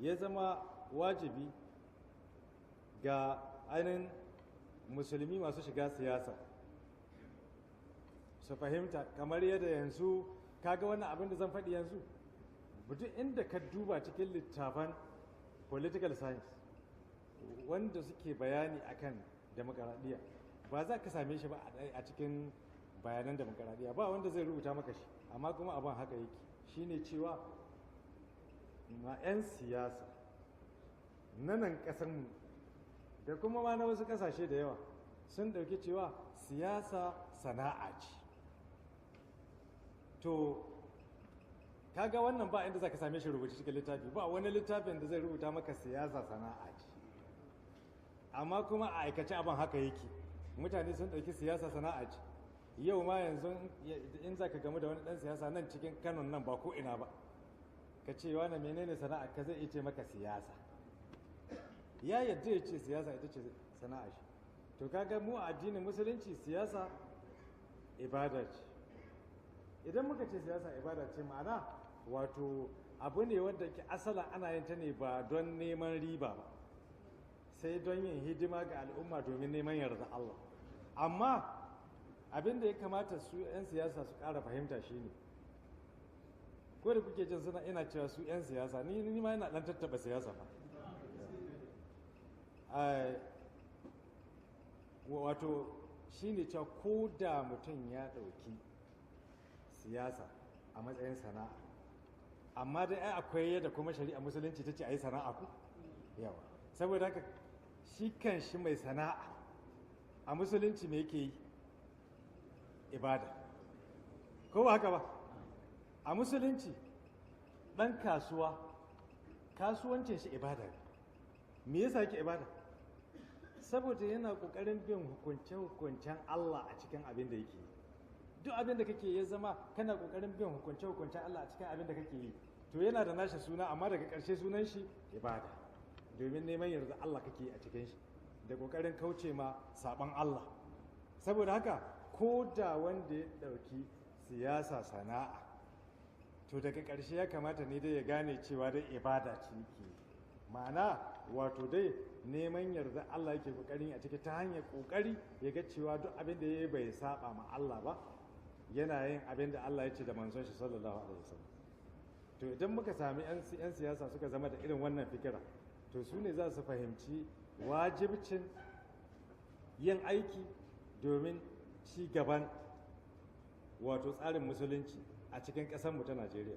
ya zama wajibi ga ainihin musulmi masu shiga siyasa su fahimta, kamar yadda yanzu kaga wannan abin da zan faɗi yanzu duk inda ka duba cikin littafan political science wanda suke bayani akan demokaradiyya ba za ka same shi ba a cikin bayanan demokaradiyya, ba wanda zai rubuta maka shi, amma kuma abin haka yake shine cewa ma 'yan siyasa na nan ƙasanmu da kuma ma na wasu ƙasashe da yawa sun ɗauki cewa siyasa sana'a ce. To kaga wannan ba inda za ka same shi rubuce cikin littafi, ba wani littafin da zai rubuta maka siyasa sana'a ce, amma kuma a aikace abin haka yake. Mutane sun ɗauki siyasa sana'a ce. Yau ma yanzu in za ka gamu da wani ɗan siyasa nan cikin Kano nan ba ko ina ba, ka ce wani menene sana'a ka, zai ce maka siyasa. Ya yadda ya ce siyasa ita ce sana'a shi. To kaga mu a addinin musulunci siyasa ibada ce. Idan muka ce siyasa ibada ce, ma'ana wato abu ne wanda ke asala ana yin ta ne ba don neman riba ba, sai don yin hidima ga al'umma domin neman yarda Allah. Amma abin da ya kamata su 'yan siyasa su ƙara fahimta shi ne, ko da kuke jin suna ina cewa su 'yan siyasa, ni ma yana ɗan tattaɓa siyasa fa. Wato shi ne cewa ko da mutum ya ɗauki siyasa a matsayin sana'a, amma dai akwai yadda kuma shari'a musulunci ta ce a yi sana'a ku yawa, saboda haka shi kan shi mai sana'a a musulunci me yake yi? Ibada, ko ba haka ba? A musulunci ɗan kasuwa kasuwancin shi ibada ne. Me yasa yake ibada? Saboda yana ƙoƙarin bin hukunce-hukuncen Allah a cikin abin da yake yi. Duk abin da kake ya zama kana ƙoƙarin bin hukunce-hukuncen Allah a cikin abin da kake yi, to yana da nashi suna, amma daga ƙarshe sunan shi ibada, domin neman yarda Allah kake a cikin shi da ƙoƙarin kauce ma saɓon Allah. Saboda haka ko da wanda ya ɗauki siyasa sana'a, to daga ƙarshe ya kamata ne dai ya gane cewa dai ibada ce yake, ma'ana wato dai neman yarda Allah yake ƙoƙarin a ciki ta hanyar ƙoƙari ya ga cewa duk abin da ya yi bai saba ma Allah ba, yana yin abin da Allah ya ce da manzon shi sallallahu alaihi wasallam. To idan muka sami 'yan siyasa suka zama da irin wannan fikira, to su ne za su fahimci wajibcin yin aiki domin ci gaban wato tsarin musulunci a cikin ƙasarmu ta Najeriya.